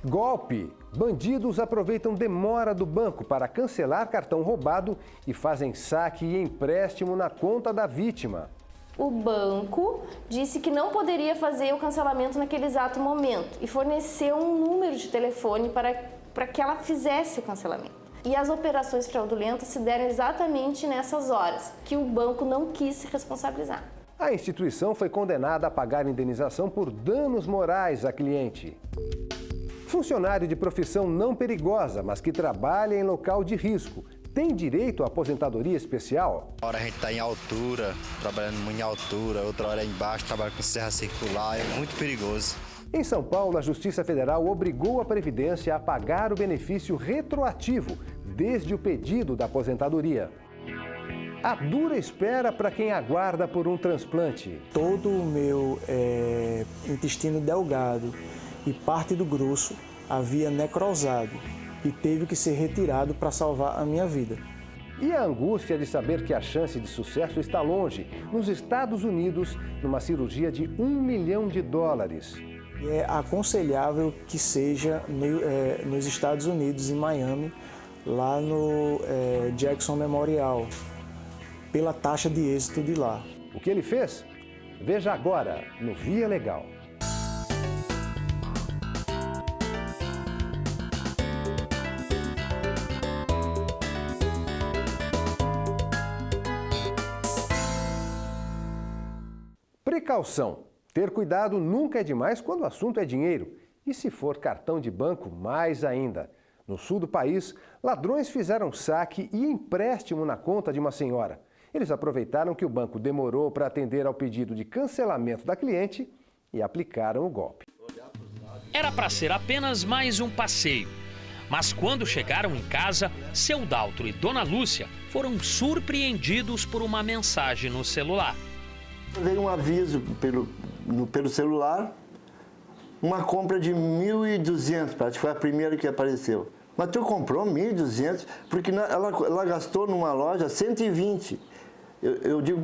Golpe! Bandidos aproveitam demora do banco para cancelar cartão roubado e fazem saque e empréstimo na conta da vítima. O banco disse que não poderia fazer o cancelamento naquele exato momento e forneceu um número de telefone para que ela fizesse o cancelamento. E as operações fraudulentas se deram exatamente nessas horas, que o banco não quis se responsabilizar. A instituição foi condenada a pagar indenização por danos morais à cliente. Funcionário de profissão não perigosa, mas que trabalha em local de risco, tem direito à aposentadoria especial? Uma hora a gente está em altura, trabalhando muito em altura, outra hora embaixo, trabalha com serra circular, é muito perigoso. Em São Paulo, a Justiça Federal obrigou a Previdência a pagar o benefício retroativo desde o pedido da aposentadoria. A dura espera para quem aguarda por um transplante. Todo o meu intestino delgado e parte do grosso havia necrosado e teve que ser retirado para salvar a minha vida. E a angústia de saber que a chance de sucesso está longe, nos Estados Unidos, numa cirurgia de $1 milhão. É aconselhável que seja nos Estados Unidos, em Miami, lá no Jackson Memorial, pela taxa de êxito de lá. O que ele fez? Veja agora no Via Legal. Precaução. Ter cuidado nunca é demais quando o assunto é dinheiro. E se for cartão de banco, mais ainda. No sul do país, ladrões fizeram saque e empréstimo na conta de uma senhora. Eles aproveitaram que o banco demorou para atender ao pedido de cancelamento da cliente e aplicaram o golpe. Era para ser apenas mais um passeio. Mas quando chegaram em casa, seu Daltro e Dona Lúcia foram surpreendidos por uma mensagem no celular. Veio um aviso pelo celular, uma compra de 1.200, acho que foi a primeira que apareceu. Mas tu comprou 1.200? Porque ela gastou numa loja 120. Eu digo,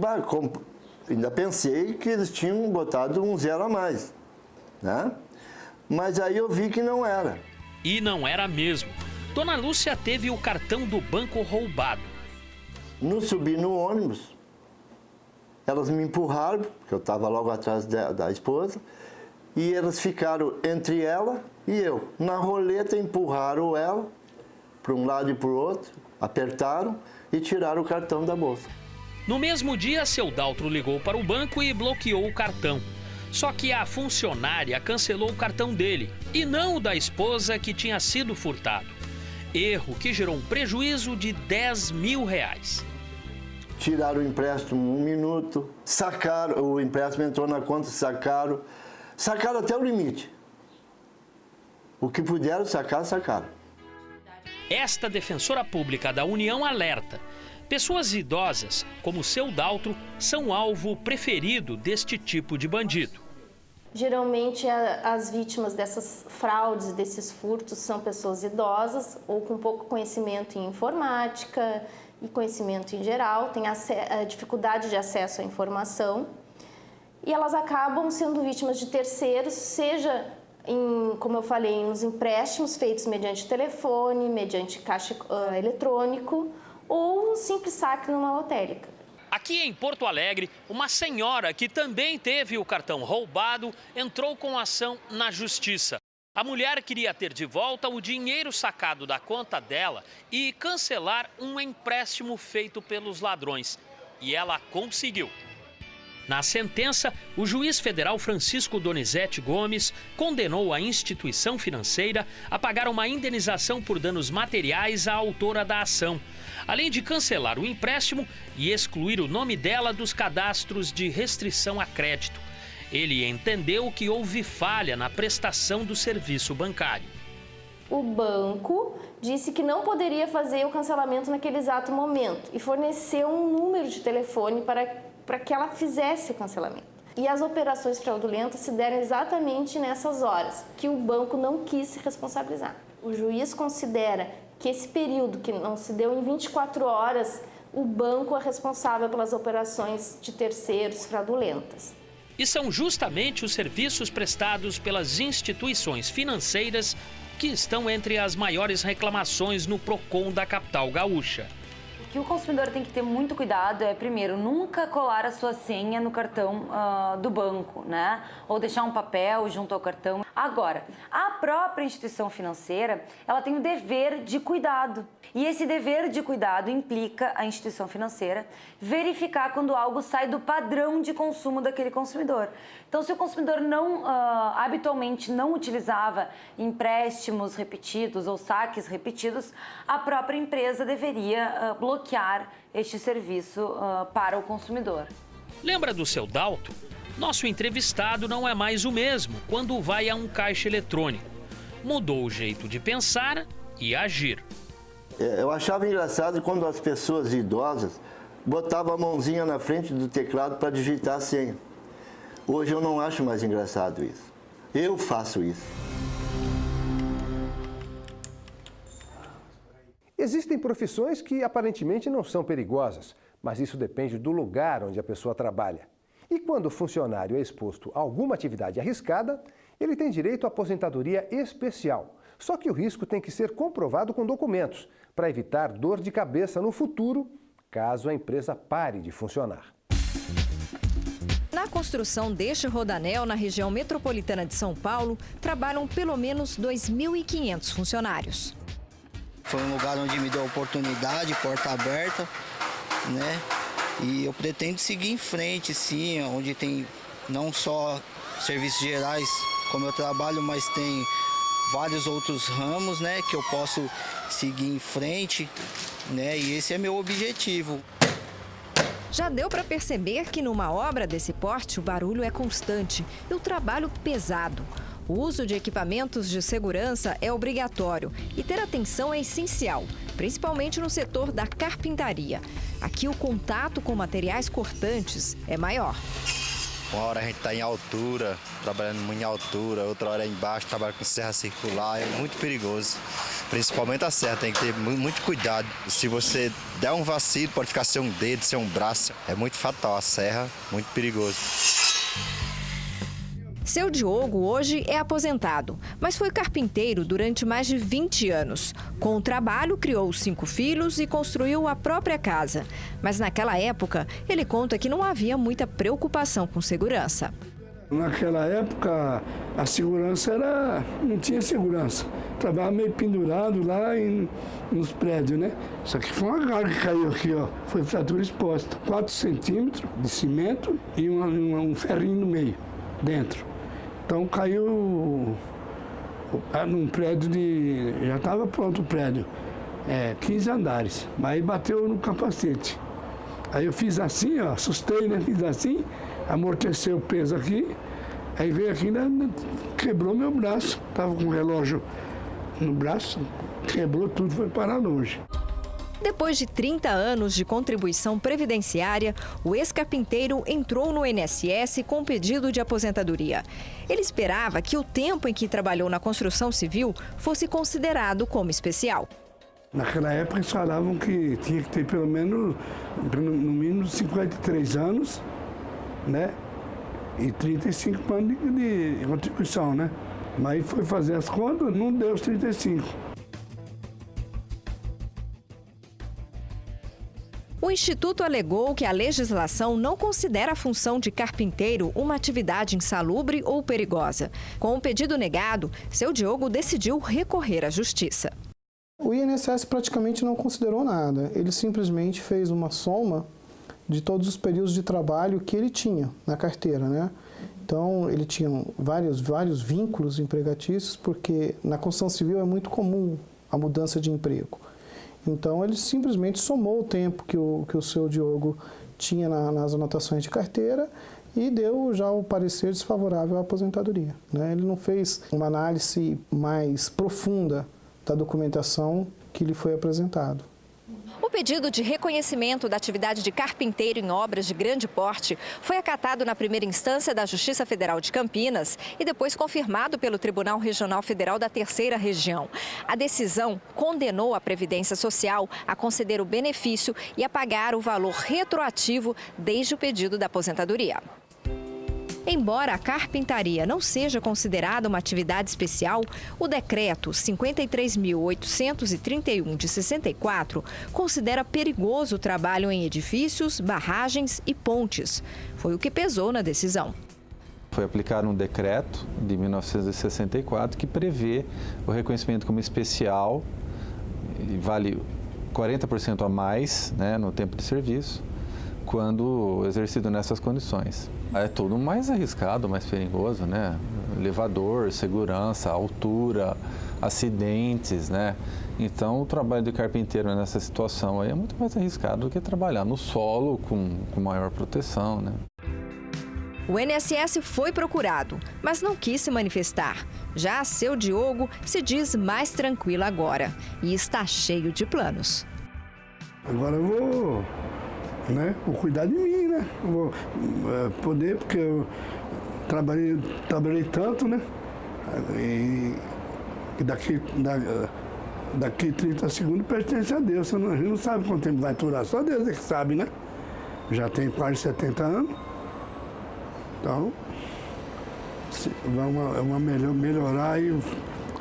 ainda pensei que eles tinham botado um zero a mais, né? Mas aí eu vi que não era. E não era mesmo. Dona Lúcia teve o cartão do banco roubado. No subi no ônibus, elas me empurraram, porque eu estava logo atrás da esposa, e elas ficaram entre ela e eu. Na roleta empurraram ela para um lado e para o outro, apertaram e tiraram o cartão da bolsa. No mesmo dia, seu Daltro ligou para o banco e bloqueou o cartão. Só que a funcionária cancelou o cartão dele e não o da esposa que tinha sido furtado. Erro que gerou um prejuízo de R$10 mil. Tiraram o empréstimo 1 minuto, sacaram, o empréstimo entrou na conta, sacaram até o limite. O que puderam sacar, sacaram. Esta defensora pública da União alerta. Pessoas idosas, como seu Daltro, são alvo preferido deste tipo de bandido. Geralmente as vítimas dessas fraudes, desses furtos, são pessoas idosas ou com pouco conhecimento em informática e conhecimento em geral, têm dificuldade de acesso à informação e elas acabam sendo vítimas de terceiros, seja, como eu falei, nos empréstimos feitos mediante telefone, mediante caixa eletrônico ou um simples saque numa lotérica. Aqui em Porto Alegre, uma senhora que também teve o cartão roubado entrou com ação na justiça. A mulher queria ter de volta o dinheiro sacado da conta dela e cancelar um empréstimo feito pelos ladrões. E ela conseguiu. Na sentença, o juiz federal Francisco Donizete Gomes condenou a instituição financeira a pagar uma indenização por danos materiais à autora da ação, além de cancelar o empréstimo e excluir o nome dela dos cadastros de restrição a crédito. Ele entendeu que houve falha na prestação do serviço bancário. O banco disse que não poderia fazer o cancelamento naquele exato momento e forneceu um número de telefone para que ela fizesse o cancelamento. E as operações fraudulentas se deram exatamente nessas horas, que o banco não quis se responsabilizar. O juiz considera que esse período, que não se deu em 24 horas, o banco é responsável pelas operações de terceiros fraudulentas. E são justamente os serviços prestados pelas instituições financeiras que estão entre as maiores reclamações no Procon da capital gaúcha. O que o consumidor tem que ter muito cuidado é, primeiro, nunca colar a sua senha no cartão do banco, né? Ou deixar um papel junto ao cartão. Agora, a própria instituição financeira, ela tem o dever de cuidado. E esse dever de cuidado implica a instituição financeira verificar quando algo sai do padrão de consumo daquele consumidor. Então, se o consumidor habitualmente não utilizava empréstimos repetidos ou saques repetidos, a própria empresa deveria bloquear este serviço para o consumidor. Lembra do seu Dalto? Nosso entrevistado não é mais o mesmo quando vai a um caixa eletrônico. Mudou o jeito de pensar e agir. Eu achava engraçado quando as pessoas idosas botavam a mãozinha na frente do teclado para digitar a senha. Hoje eu não acho mais engraçado isso. Eu faço isso. Existem profissões que aparentemente não são perigosas, mas isso depende do lugar onde a pessoa trabalha. E quando o funcionário é exposto a alguma atividade arriscada, ele tem direito à aposentadoria especial. Só que o risco tem que ser comprovado com documentos, para evitar dor de cabeça no futuro, caso a empresa pare de funcionar. Na construção deste rodanel na região metropolitana de São Paulo, trabalham pelo menos 2.500 funcionários. Foi um lugar onde me deu oportunidade, porta aberta, né? E eu pretendo seguir em frente, sim, onde tem não só serviços gerais como eu trabalho, mas tem vários outros ramos, né, que eu posso seguir em frente, né? E esse é meu objetivo. Já deu para perceber que numa obra desse porte o barulho é constante e o trabalho pesado. O uso de equipamentos de segurança é obrigatório e ter atenção é essencial, principalmente no setor da carpintaria. Aqui o contato com materiais cortantes é maior. Uma hora a gente está em altura, trabalhando muito em altura, outra hora é embaixo, trabalhando com serra circular, é muito perigoso. Principalmente a serra, tem que ter muito cuidado. Se você der um vacilo, pode ficar sem um dedo, sem um braço. É muito fatal a serra, muito perigoso. Seu Diogo hoje é aposentado, mas foi carpinteiro durante mais de 20 anos. Com o trabalho, criou 5 filhos e construiu a própria casa. Mas naquela época, ele conta que não havia muita preocupação com segurança. Naquela época, a segurança não tinha segurança. Trabalhava meio pendurado lá nos prédios, né? Só que foi uma galha que caiu aqui, ó. Foi fratura exposta. 4 centímetros de cimento e um ferrinho no meio, dentro. Então caiu num prédio já estava pronto o prédio, 15 andares, mas aí bateu no capacete. Aí eu fiz assim, ó, assustei, né? Fiz assim, amorteceu o peso aqui, aí veio aqui, né? Quebrou meu braço. Tava com um relógio no braço, quebrou tudo, foi parar longe. Depois de 30 anos de contribuição previdenciária, o ex-carpinteiro entrou no INSS com pedido de aposentadoria. Ele esperava que o tempo em que trabalhou na construção civil fosse considerado como especial. Naquela época eles falavam que tinha que ter pelo menos, no mínimo 53 anos, né? E 35 anos de contribuição, né? Mas foi fazer as contas, não deu os 35. O Instituto alegou que a legislação não considera a função de carpinteiro uma atividade insalubre ou perigosa. Com o pedido negado, seu Diogo decidiu recorrer à justiça. O INSS praticamente não considerou nada. Ele simplesmente fez uma soma de todos os períodos de trabalho que ele tinha na carteira, né? Então, ele tinha vários vínculos empregatícios, porque na construção civil é muito comum a mudança de emprego. Então, ele simplesmente somou o tempo que o seu Diogo tinha nas anotações de carteira e deu já o parecer desfavorável à aposentadoria, né? Ele não fez uma análise mais profunda da documentação que lhe foi apresentado. O pedido de reconhecimento da atividade de carpinteiro em obras de grande porte foi acatado na primeira instância da Justiça Federal de Campinas e depois confirmado pelo Tribunal Regional Federal da Terceira Região. A decisão condenou a Previdência Social a conceder o benefício e a pagar o valor retroativo desde o pedido da aposentadoria. Embora a carpintaria não seja considerada uma atividade especial, o decreto 53.831 de 64 considera perigoso o trabalho em edifícios, barragens e pontes. Foi o que pesou na decisão. Foi aplicado um decreto de 1964 que prevê o reconhecimento como especial, e vale 40% a mais, né, no tempo de serviço, quando exercido nessas condições. É tudo mais arriscado, mais perigoso, né? Elevador, segurança, altura, acidentes, né? Então, o trabalho de carpinteiro nessa situação aí é muito mais arriscado do que trabalhar no solo com maior proteção, né? O INSS foi procurado, mas não quis se manifestar. Já seu Diogo se diz mais tranquilo agora e está cheio de planos. Agora eu vou cuidar de mim, né? Eu vou poder, porque eu trabalhei tanto, né? E daqui 30 segundos pertence a Deus. A gente não sabe quanto tempo vai durar, só Deus é que sabe, né? Já tenho quase 70 anos. Então, vai melhorar aí o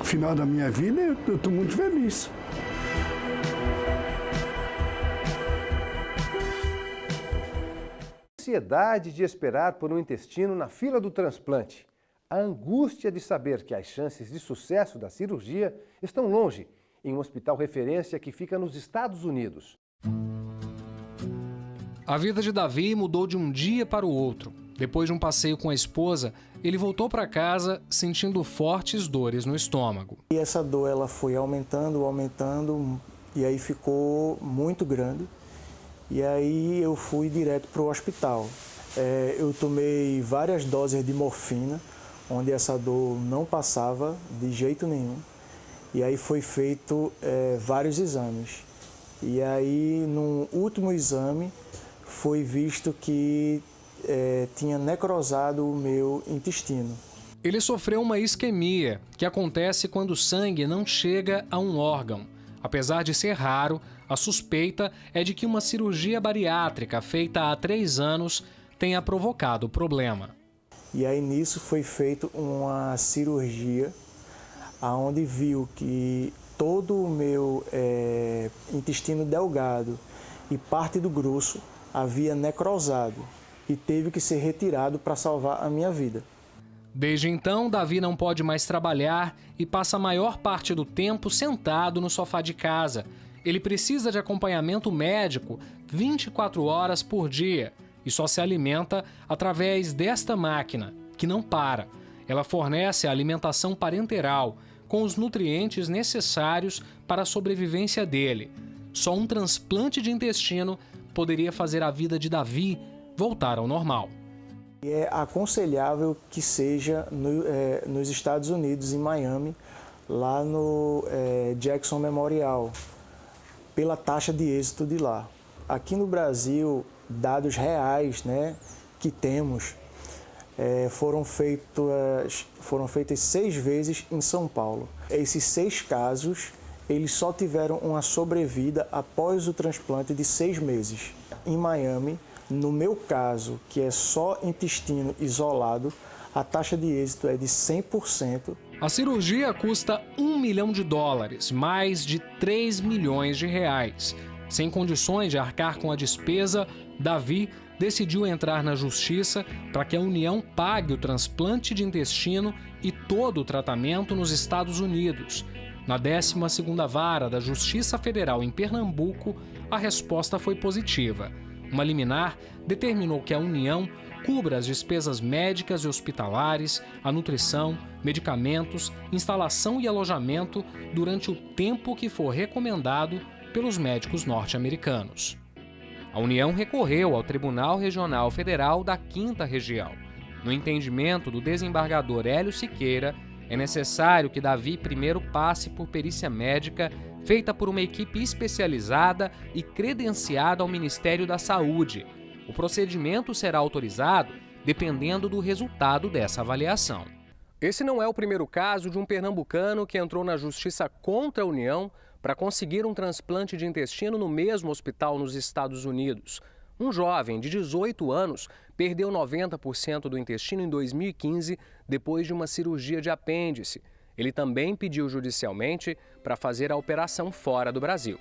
final da minha vida e eu estou muito feliz. A ansiedade de esperar por um intestino na fila do transplante. A angústia de saber que as chances de sucesso da cirurgia estão longe, em um hospital referência que fica nos Estados Unidos. A vida de Davi mudou de um dia para o outro. Depois de um passeio com a esposa, ele voltou para casa sentindo fortes dores no estômago. E essa dor ela foi aumentando, e aí ficou muito grande. E aí eu fui direto para o hospital. Eu tomei várias doses de morfina, onde essa dor não passava de jeito nenhum. E aí foi feito vários exames. E aí, no último exame, foi visto que tinha necrosado o meu intestino. Ele sofreu uma isquemia, que acontece quando o sangue não chega a um órgão. Apesar de ser raro, a suspeita é de que uma cirurgia bariátrica feita há 3 anos tenha provocado o problema. E aí nisso foi feita uma cirurgia, onde viu que todo o meu intestino delgado e parte do grosso havia necrosado e teve que ser retirado para salvar a minha vida. Desde então, Davi não pode mais trabalhar e passa a maior parte do tempo sentado no sofá de casa. Ele precisa de acompanhamento médico 24 horas por dia e só se alimenta através desta máquina, que não para. Ela fornece a alimentação parenteral, com os nutrientes necessários para a sobrevivência dele. Só um transplante de intestino poderia fazer a vida de Davi voltar ao normal. É aconselhável que seja nos Estados Unidos, em Miami, lá no Jackson Memorial, pela taxa de êxito de lá. Aqui no Brasil, dados reais, né, que temos, foram feitas 6 vezes em São Paulo. Esses 6 casos, eles só tiveram uma sobrevida após o transplante de 6 meses. Em Miami, no meu caso, que é só intestino isolado, a taxa de êxito é de 100%. A cirurgia custa $1 milhão, mais de 3 milhões de reais. Sem condições de arcar com a despesa, Davi decidiu entrar na justiça para que a União pague o transplante de intestino e todo o tratamento nos Estados Unidos. Na 12ª Vara da Justiça Federal em Pernambuco, a resposta foi positiva. Uma liminar determinou que a União cubra as despesas médicas e hospitalares, a nutrição, medicamentos, instalação e alojamento durante o tempo que for recomendado pelos médicos norte-americanos. A União recorreu ao Tribunal Regional Federal da 5ª Região. No entendimento do desembargador Hélio Siqueira, é necessário que Davi primeiro passe por perícia médica feita por uma equipe especializada e credenciada ao Ministério da Saúde. O procedimento será autorizado dependendo do resultado dessa avaliação. Esse não é o primeiro caso de um pernambucano que entrou na justiça contra a União para conseguir um transplante de intestino no mesmo hospital nos Estados Unidos. Um jovem de 18 anos perdeu 90% do intestino em 2015 depois de uma cirurgia de apêndice. Ele também pediu judicialmente para fazer a operação fora do Brasil.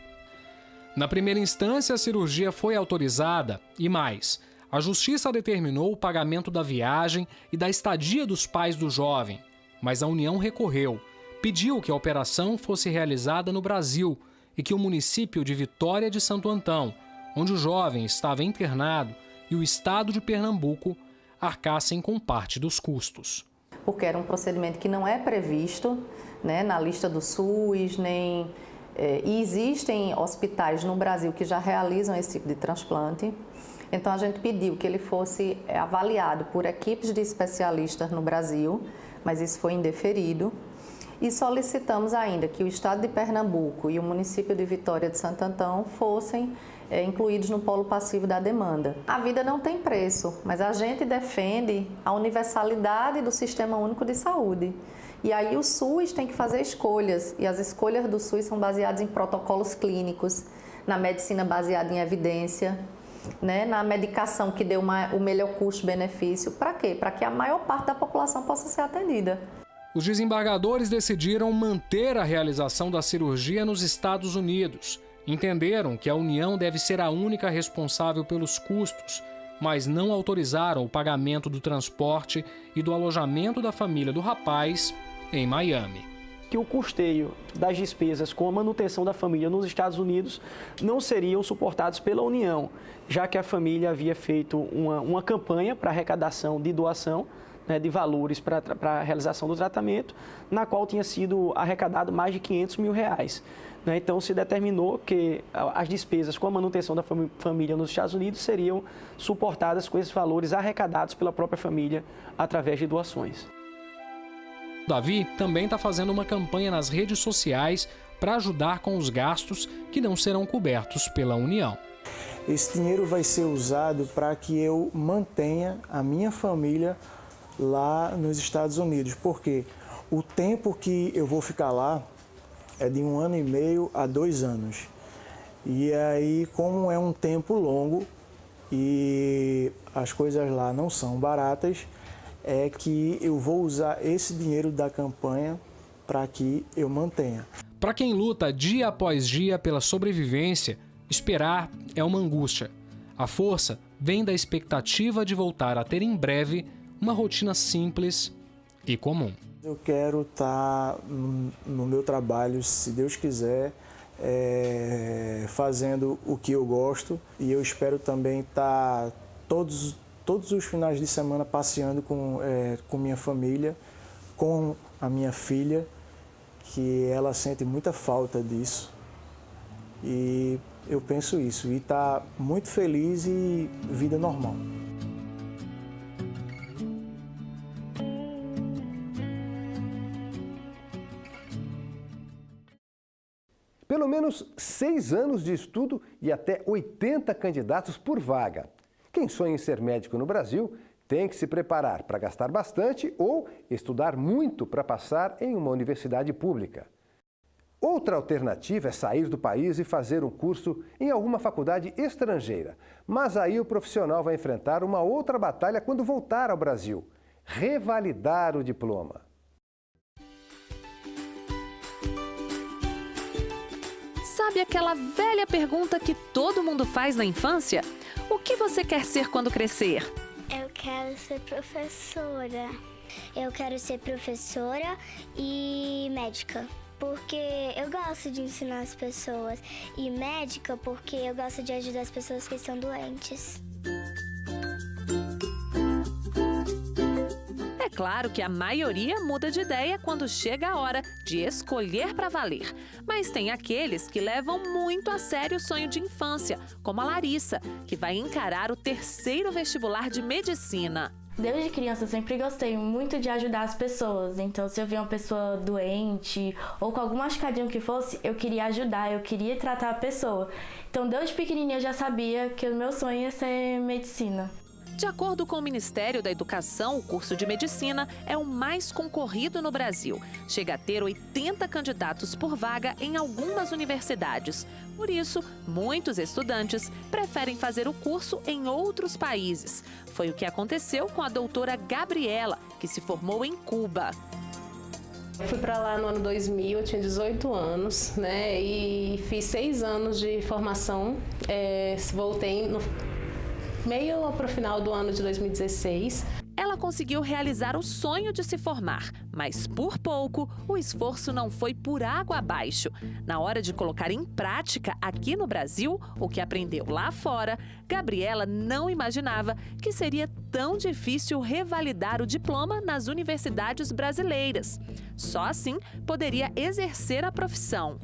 Na primeira instância, a cirurgia foi autorizada e mais. A Justiça determinou o pagamento da viagem e da estadia dos pais do jovem, mas a União recorreu, pediu que a operação fosse realizada no Brasil e que o município de Vitória de Santo Antão, onde o jovem estava internado, e o estado de Pernambuco arcassem com parte dos custos. Porque era um procedimento que não é previsto, né, na lista do SUS, e existem hospitais no Brasil que já realizam esse tipo de transplante. Então a gente pediu que ele fosse avaliado por equipes de especialistas no Brasil, mas isso foi indeferido. E solicitamos ainda que o estado de Pernambuco e o município de Vitória de Santo Antão fossem incluídos no polo passivo da demanda. A vida não tem preço, mas a gente defende a universalidade do Sistema Único de Saúde. E aí o SUS tem que fazer escolhas, e as escolhas do SUS são baseadas em protocolos clínicos, na medicina baseada em evidência, né, na medicação que dê o melhor custo-benefício. Para quê? Para que a maior parte da população possa ser atendida. Os desembargadores decidiram manter a realização da cirurgia nos Estados Unidos. Entenderam que a União deve ser a única responsável pelos custos, mas não autorizaram o pagamento do transporte e do alojamento da família do rapaz em Miami. Que o custeio das despesas com a manutenção da família nos Estados Unidos não seriam suportados pela União, já que a família havia feito uma campanha para arrecadação de doação, né, de valores para a realização do tratamento, na qual tinha sido arrecadado mais de R$500 mil. Né? Então se determinou que as despesas com a manutenção da família nos Estados Unidos seriam suportadas com esses valores arrecadados pela própria família através de doações. Davi também está fazendo uma campanha nas redes sociais para ajudar com os gastos que não serão cobertos pela União. Esse dinheiro vai ser usado para que eu mantenha a minha família lá nos Estados Unidos, porque o tempo que eu vou ficar lá é de 1 ano e meio a 2 anos. E aí, como é um tempo longo e as coisas lá não são baratas, é que eu vou usar esse dinheiro da campanha para que eu mantenha. Para quem luta dia após dia pela sobrevivência, esperar é uma angústia. A força vem da expectativa de voltar a ter em breve uma rotina simples e comum. Eu quero estar no meu trabalho, se Deus quiser, fazendo o que eu gosto, e eu espero também estar todos os finais de semana passeando com minha família, com a minha filha, que ela sente muita falta disso. E eu penso isso, e tá muito feliz e vida normal. Pelo menos 6 anos de estudo e até 80 candidatos por vaga. Quem sonha em ser médico no Brasil tem que se preparar para gastar bastante ou estudar muito para passar em uma universidade pública. Outra alternativa é sair do país e fazer um curso em alguma faculdade estrangeira. Mas aí o profissional vai enfrentar uma outra batalha quando voltar ao Brasil: revalidar o diploma. Sabe aquela velha pergunta que todo mundo faz na infância? O que você quer ser quando crescer? Eu quero ser professora. Eu quero ser professora e médica, porque eu gosto de ensinar as pessoas. E médica porque eu gosto de ajudar as pessoas que estão doentes. É claro que a maioria muda de ideia quando chega a hora de escolher para valer. Mas tem aqueles que levam muito a sério o sonho de infância, como a Larissa, que vai encarar o 3º vestibular de medicina. Desde criança eu sempre gostei muito de ajudar as pessoas, então se eu via uma pessoa doente ou com algum machucadinho que fosse, eu queria ajudar, eu queria tratar a pessoa. Então desde pequenininha eu já sabia que o meu sonho ia ser medicina. De acordo com o Ministério da Educação, o curso de medicina é o mais concorrido no Brasil. Chega a ter 80 candidatos por vaga em algumas universidades. Por isso, muitos estudantes preferem fazer o curso em outros países. Foi o que aconteceu com a doutora Gabriela, que se formou em Cuba. Eu fui para lá no ano 2000, eu tinha 18 anos, né? E fiz 6 anos de formação. Voltei no meio para o final do ano de 2016. Ela conseguiu realizar o sonho de se formar, mas por pouco o esforço não foi por água abaixo. Na hora de colocar em prática aqui no Brasil o que aprendeu lá fora, Gabriela não imaginava que seria tão difícil revalidar o diploma nas universidades brasileiras. Só assim poderia exercer a profissão.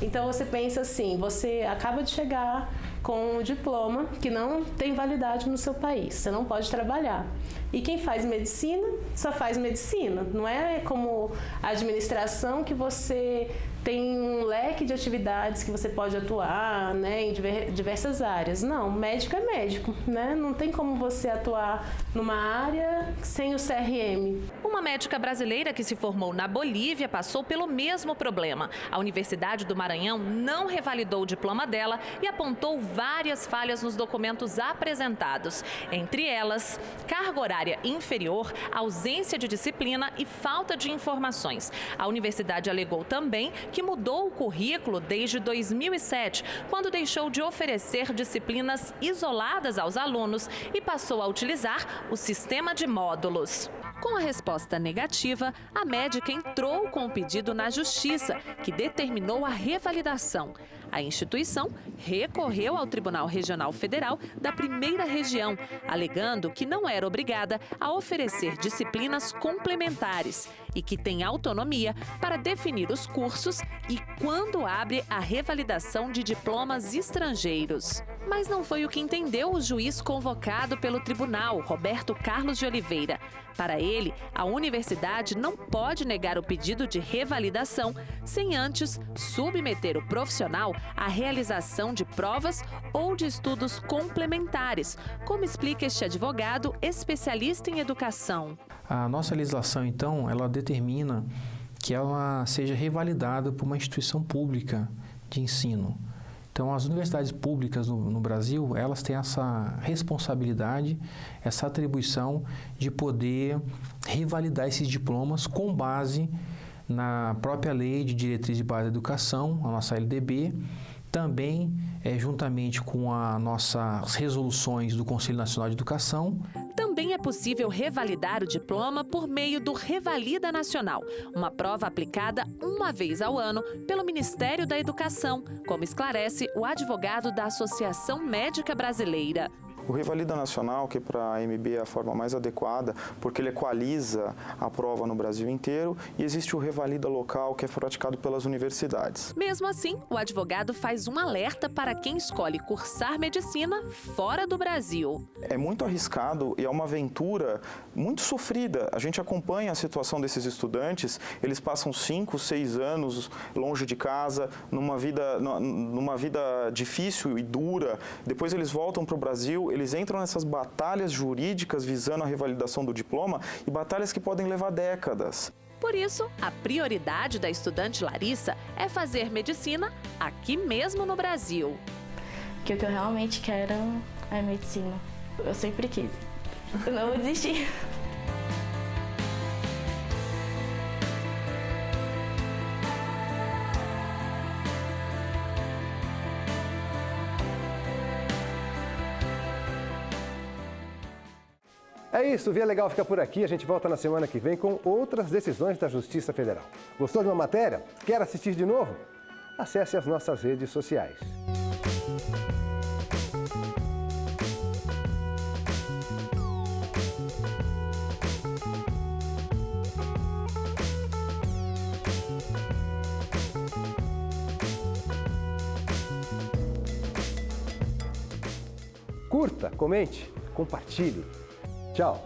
Então você pensa assim, você acaba de chegar com um diploma que não tem validade no seu país, você não pode trabalhar. E quem faz medicina, só faz medicina. Não é como a administração que você tem um leque de atividades que você pode atuar, né, em diversas áreas. Não, médico é médico, né? Não tem como você atuar numa área sem o CRM. Uma médica brasileira que se formou na Bolívia passou pelo mesmo problema. A Universidade do Maranhão não revalidou o diploma dela e apontou várias falhas nos documentos apresentados. Entre elas, carga horária inferior, ausência de disciplina e falta de informações. A universidade alegou também que mudou o currículo desde 2007, quando deixou de oferecer disciplinas isoladas aos alunos e passou a utilizar o sistema de módulos. Com a resposta negativa, a médica entrou com o pedido na Justiça, que determinou a revalidação. A instituição recorreu ao Tribunal Regional Federal da Primeira Região, alegando que não era obrigada a oferecer disciplinas complementares e que tem autonomia para definir os cursos e quando abre a revalidação de diplomas estrangeiros. Mas não foi o que entendeu o juiz convocado pelo tribunal, Roberto Carlos de Oliveira. Para ele, a universidade não pode negar o pedido de revalidação sem antes submeter o profissional à realização de provas ou de estudos complementares, como explica este advogado especialista em educação. A nossa legislação, então, ela determina que ela seja revalidada por uma instituição pública de ensino. Então, as universidades públicas no Brasil, elas têm essa responsabilidade, essa atribuição de poder revalidar esses diplomas com base na própria Lei de Diretriz de Base da Educação, a nossa LDB, também juntamente com as nossas resoluções do Conselho Nacional de Educação. Também é possível revalidar o diploma por meio do Revalida Nacional, uma prova aplicada uma vez ao ano pelo Ministério da Educação, como esclarece o advogado da Associação Médica Brasileira. O Revalida Nacional, que para a AMB é a forma mais adequada, porque ele equaliza a prova no Brasil inteiro, e existe o Revalida Local, que é praticado pelas universidades. Mesmo assim, o advogado faz um alerta para quem escolhe cursar medicina fora do Brasil. É muito arriscado e é uma aventura muito sofrida. A gente acompanha a situação desses estudantes, eles passam 5, 6 anos longe de casa, numa vida difícil e dura, depois eles voltam para o Brasil, eles entram nessas batalhas jurídicas visando a revalidação do diploma e batalhas que podem levar décadas. Por isso, a prioridade da estudante Larissa é fazer medicina aqui mesmo no Brasil. Que o que eu realmente quero é medicina. Eu sempre quis. Eu não vou desistir. É isso, o Via Legal fica por aqui. A gente volta na semana que vem com outras decisões da Justiça Federal. Gostou de uma matéria? Quer assistir de novo? Acesse as nossas redes sociais. Curta, comente, compartilhe. Tchau!